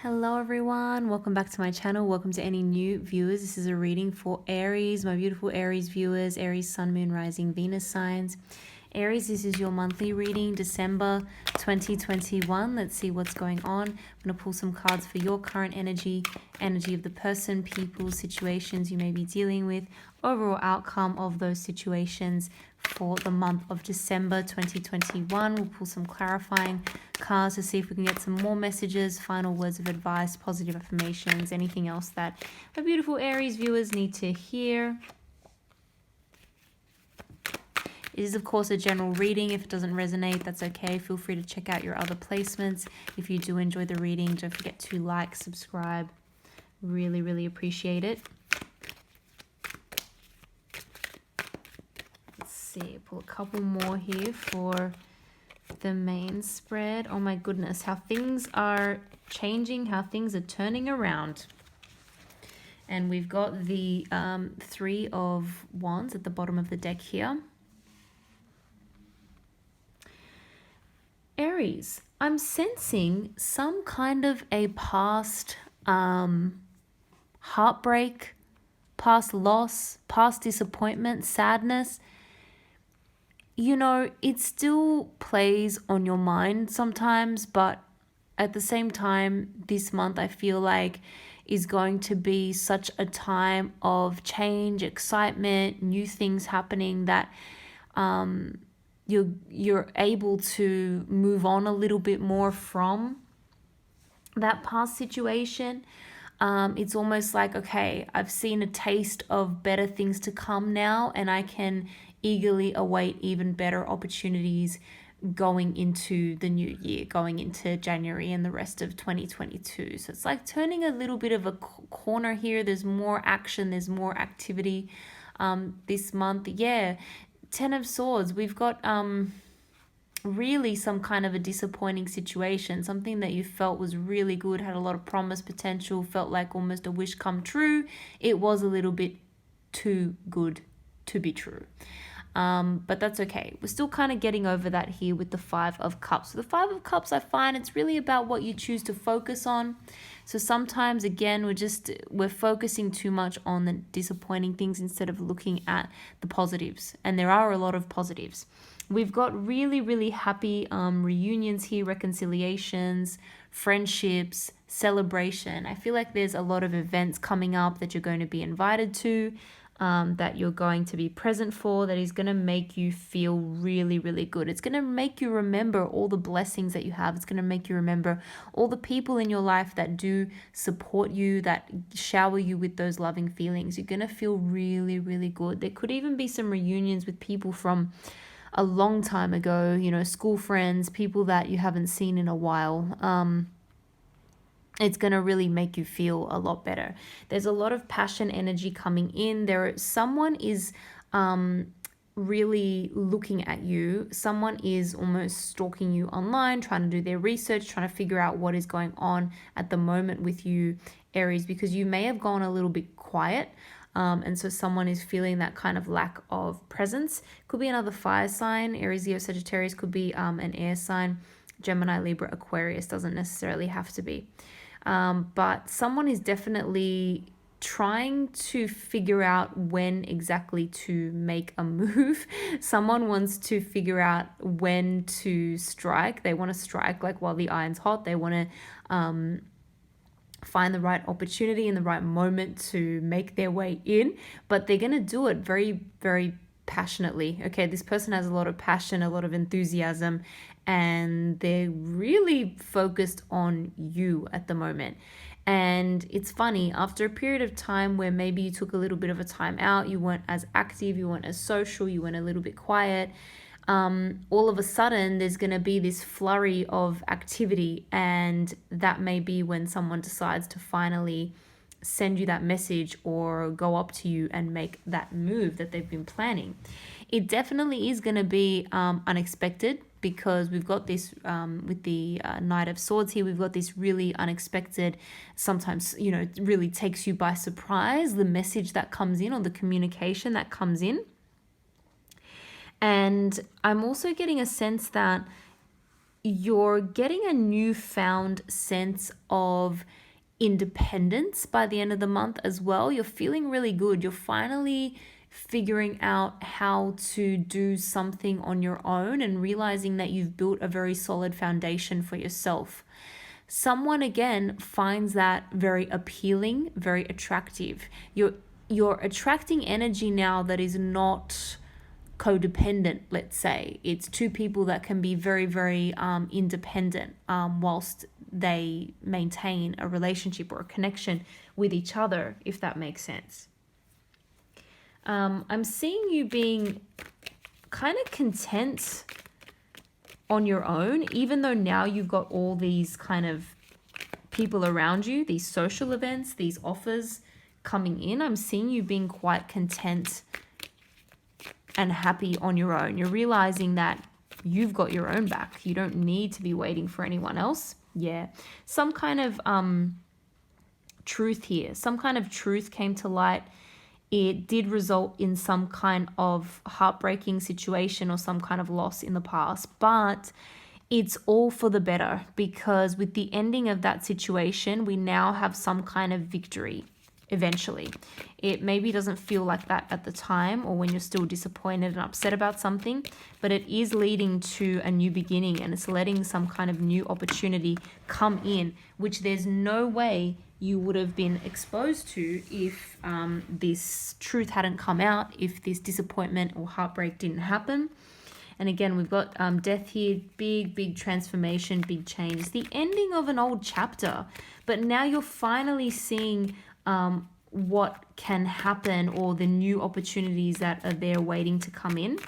Hello everyone, welcome back to my channel. Welcome to any new viewers. This is a reading for Aries, my beautiful Aries viewers, Aries Sun, Moon, Rising, Venus signs. Aries, this is your monthly reading, December 2021. Let's see what's going on. I'm going to pull some cards for your current energy of the person, people, situations you may be dealing with, overall outcome of those situations for the month of December 2021. We'll pull some clarifying cards to see if we can get some more messages, final words of advice, positive affirmations, anything else that my beautiful Aries viewers need to hear. It is, of course, a general reading. If it doesn't resonate, that's okay. Feel free to check out your other placements. If you do enjoy the reading, don't forget to like, subscribe. Really, really appreciate it. Let's see. Pull a couple more here for the main spread. Oh my goodness, how things are changing, how things are turning around. And we've got the Three of Wands at the bottom of the deck here. Aries, I'm sensing some kind of a past heartbreak, past loss, past disappointment, sadness. You know, it still plays on your mind sometimes, but at the same time, this month I feel like is going to be such a time of change, excitement, new things happening that you're able to move on a little bit more from that past situation. It's almost like, okay, I've seen a taste of better things to come now, and I can eagerly await even better opportunities going into the new year, going into January and the rest of 2022. So it's like turning a little bit of a corner here. There's more action, there's more activity this month. Yeah, Ten of Swords, we've got really some kind of a disappointing situation, something that you felt was really good, had a lot of promise, potential, felt like almost a wish come true. It was a little bit too good to be true. But that's okay. We're still kind of getting over that here with the Five of Cups. So the Five of Cups, I find it's really about what you choose to focus on. So sometimes, again, we're focusing too much on the disappointing things instead of looking at the positives. And there are a lot of positives. We've got really, really happy reunions here, reconciliations, friendships, celebration. I feel like there's a lot of events coming up that you're going to be invited to, that you're going to be present for, that is going to make you feel really, really good. It's going to make you remember all the blessings that you have. It's going to make you remember all the people in your life that do support you, that shower you with those loving feelings. You're going to feel really, really good. There could even be some reunions with people from a long time ago, you know, school friends, people that you haven't seen in a while. It's going to really make you feel a lot better. There's a lot of passion energy coming in. Someone is really looking at you. Someone is almost stalking you online, trying to do their research, trying to figure out what is going on at the moment with you, Aries, because you may have gone a little bit quiet. And so someone is feeling that kind of lack of presence. Could be another fire sign. Aries, Leo, Sagittarius could be an air sign. Gemini, Libra, Aquarius doesn't necessarily have to be. But someone is definitely trying to figure out when exactly to make a move. Someone wants to figure out when to strike. They want to strike like while the iron's hot. They want to find the right opportunity and the right moment to make their way in, but they're going to do it very, very passionately. Okay, this person has a lot of passion, a lot of enthusiasm, and they're really focused on you at the moment. And it's funny, after a period of time where maybe you took a little bit of a time out, you weren't as active, you weren't as social, you went a little bit quiet, all of a sudden there's going to be this flurry of activity, and that may be when someone decides to finally send you that message or go up to you and make that move that they've been planning. It definitely is going to be unexpected, because we've got this with the Knight of Swords here, we've got this really unexpected, sometimes, you know, it really takes you by surprise, the message that comes in or the communication that comes in. And I'm also getting a sense that you're getting a newfound sense of independence by the end of the month as well. You're feeling really good. You're finally figuring out how to do something on your own and realizing that you've built a very solid foundation for yourself. Someone again finds that very appealing, very attractive. You're attracting energy now that is not codependent, let's say. It's two people that can be very, very independent whilst they maintain a relationship or a connection with each other, if that makes sense. I'm seeing you being kind of content on your own, even though now you've got all these kind of people around you, these social events, these offers coming in. I'm seeing you being quite content and happy on your own. You're realizing that you've got your own back. You don't need to be waiting for anyone else. Yeah. Some kind of truth here. Some kind of truth came to light. It did result in some kind of heartbreaking situation or some kind of loss in the past, but it's all for the better, because with the ending of that situation, we now have some kind of victory eventually. It maybe doesn't feel like that at the time or when you're still disappointed and upset about something, but it is leading to a new beginning, and it's letting some kind of new opportunity come in, which there's no way you would have been exposed to if this truth hadn't come out, if this disappointment or heartbreak didn't happen. And again, we've got death here, big transformation, big change. It's the ending of an old chapter, but now you're finally seeing what can happen, or the new opportunities that are there waiting to come in.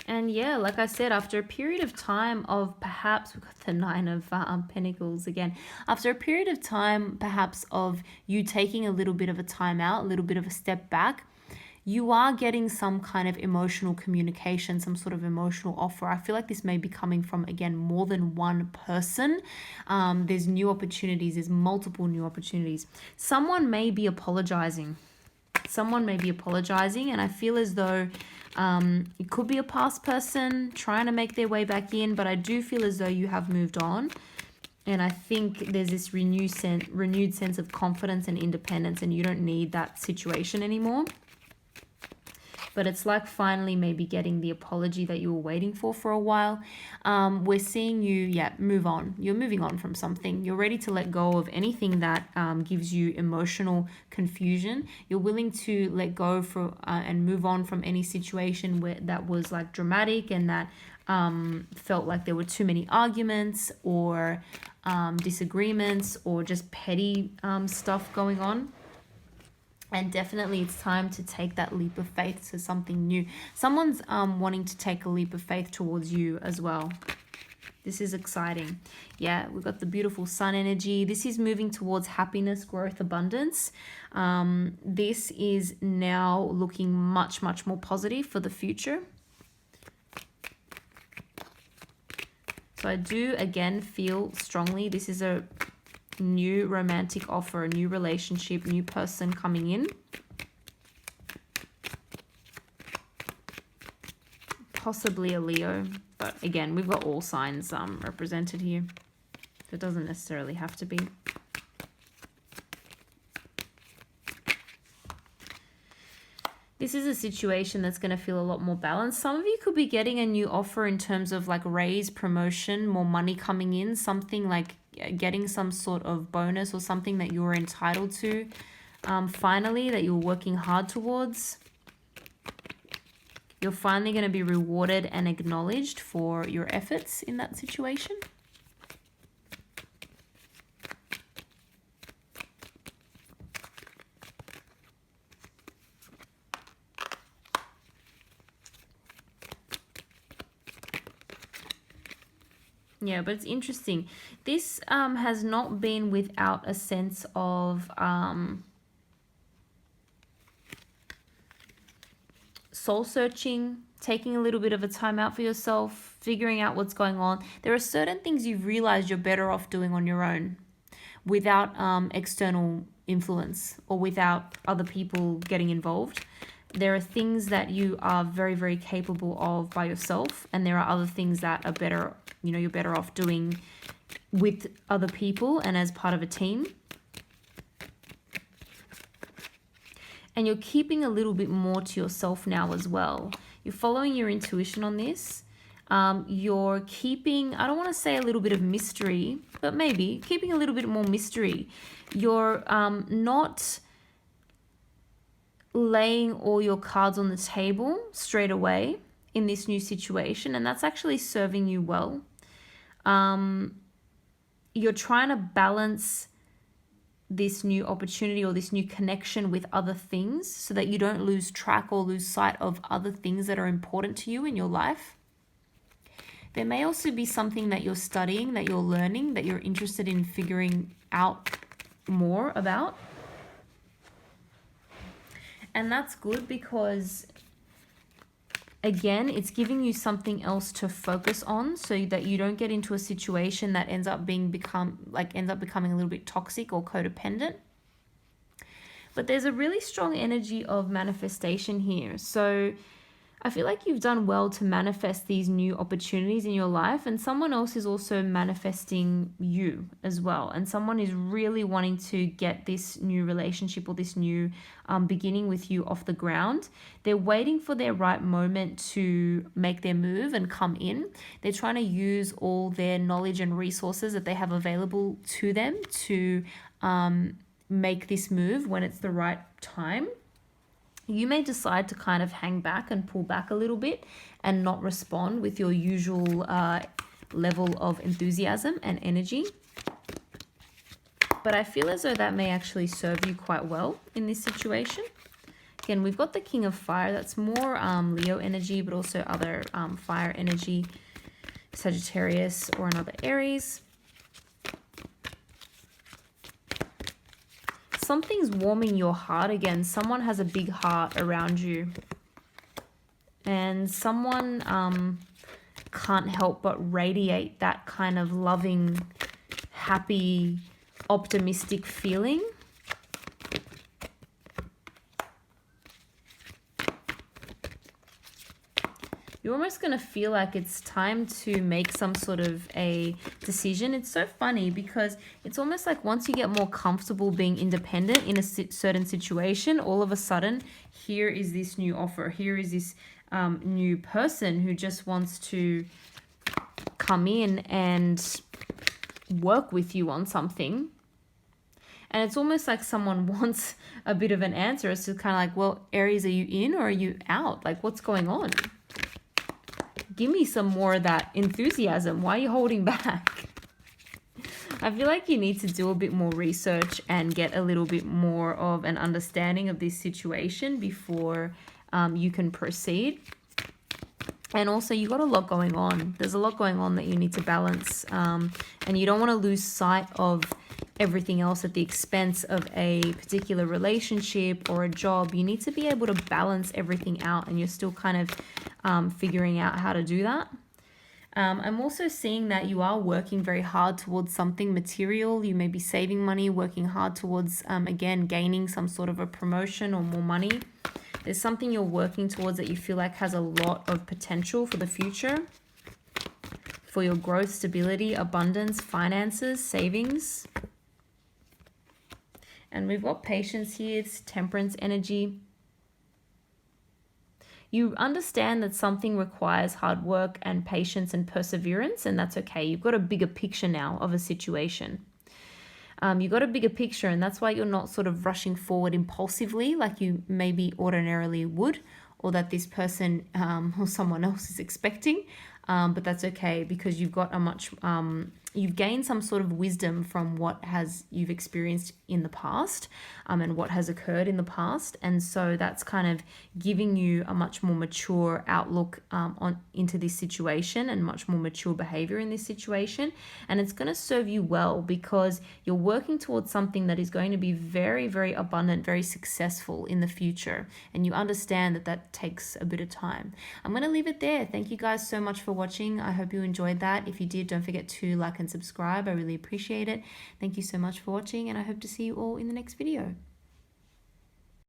And yeah, like I said, after a period of time of perhaps, we've got the Nine of Pentacles again. After a period of time, perhaps of you taking a little bit of a time out, a little bit of a step back, you are getting some kind of emotional communication, some sort of emotional offer. I feel like this may be coming from, again, more than one person. There's new opportunities. There's multiple new opportunities. Someone may be apologizing. And I feel as though it could be a past person trying to make their way back in, but I do feel as though you have moved on. And I think there's this renewed sense of confidence and independence, and you don't need that situation anymore. But it's like finally maybe getting the apology that you were waiting for a while. We're seeing you, move on. You're moving on from something. You're ready to let go of anything that gives you emotional confusion. You're willing to let go and move on from any situation that was like dramatic and that felt like there were too many arguments or disagreements or just petty stuff going on. And definitely it's time to take that leap of faith to something new. Someone's wanting to take a leap of faith towards you as well. This is exciting. Yeah, we've got the beautiful sun energy. This is moving towards happiness, growth, abundance. This is now looking much more positive for the future. So I do, again, feel strongly this is a new romantic offer, a new relationship, new person coming in. Possibly a Leo, but again, we've got all signs represented here. So it doesn't necessarily have to be. This is a situation that's going to feel a lot more balanced. Some of you could be getting a new offer in terms of like raise, promotion, more money coming in, something like getting some sort of bonus or something that you're entitled to, finally, that you're working hard towards. You're finally going to be rewarded and acknowledged for your efforts in that situation. Yeah, but it's interesting. This has not been without a sense of soul searching, taking a little bit of a time out for yourself, figuring out what's going on. There are certain things you've realized you're better off doing on your own. without external influence or without other people getting involved. There are things that you are very, very capable of by yourself, and there are other things that are better, you're better off doing with other people and as part of a team. And you're keeping a little bit more to yourself now as well. You're following your intuition on this. You're keeping, I don't want to say a little bit of mystery, but maybe keeping a little bit more mystery. You're not laying all your cards on the table straight away in this new situation, and that's actually serving you well. You're trying to balance this new opportunity or this new connection with other things so that you don't lose track or lose sight of other things that are important to you in your life. There may also be something that you're studying, that you're learning, that you're interested in figuring out more about. And that's good because, again, it's giving you something else to focus on so that you don't get into a situation that ends up becoming a little bit toxic or codependent. But there's a really strong energy of manifestation here. So I feel like you've done well to manifest these new opportunities in your life, and someone else is also manifesting you as well. And someone is really wanting to get this new relationship or this new beginning with you off the ground. They're waiting for their right moment to make their move and come in. They're trying to use all their knowledge and resources that they have available to them to make this move when it's the right time. You may decide to kind of hang back and pull back a little bit and not respond with your usual level of enthusiasm and energy. But I feel as though that may actually serve you quite well in this situation. Again, we've got the King of Fire. That's more Leo energy, but also other fire energy, Sagittarius or another Aries. Something's warming your heart again. Someone has a big heart around you. And someone can't help but radiate that kind of loving, happy, optimistic feeling. You're almost going to feel like it's time to make some sort of a decision. It's so funny because it's almost like once you get more comfortable being independent in a certain situation, all of a sudden, here is this new offer. Here is this new person who just wants to come in and work with you on something. And it's almost like someone wants a bit of an answer. It's just kind of like, well, Aries, are you in or are you out? Like, what's going on? Give me some more of that enthusiasm. Why are you holding back? I feel like you need to do a bit more research and get a little bit more of an understanding of this situation before you can proceed. And also, you got a lot going on. There's a lot going on that you need to balance. And you don't want to lose sight of everything else at the expense of a particular relationship or a job. You need to be able to balance everything out, and you're still kind of figuring out how to do that. I'm also seeing that you are working very hard towards something material. You may be saving money, working hard towards, again, gaining some sort of a promotion or more money. There's something you're working towards that you feel like has a lot of potential for the future, for your growth, stability, abundance, finances, savings. And we've got patience here. It's temperance energy. You understand that something requires hard work and patience and perseverance, and that's okay. You've got a bigger picture now of a situation. You've got a bigger picture, and that's why you're not sort of rushing forward impulsively like you maybe ordinarily would, or that this person or someone else is expecting. But that's okay because you've got you've gained some sort of wisdom from what you've experienced in the past and what has occurred in the past. And so that's kind of giving you a much more mature outlook into this situation and much more mature behavior in this situation. And it's going to serve you well because you're working towards something that is going to be very, very abundant, very successful in the future. And you understand that that takes a bit of time. I'm going to leave it there. Thank you guys so much for watching. I hope you enjoyed that. If you did, don't forget to like like and subscribe. I really appreciate it. Thank you so much for watching, and I hope to see you all in the next video.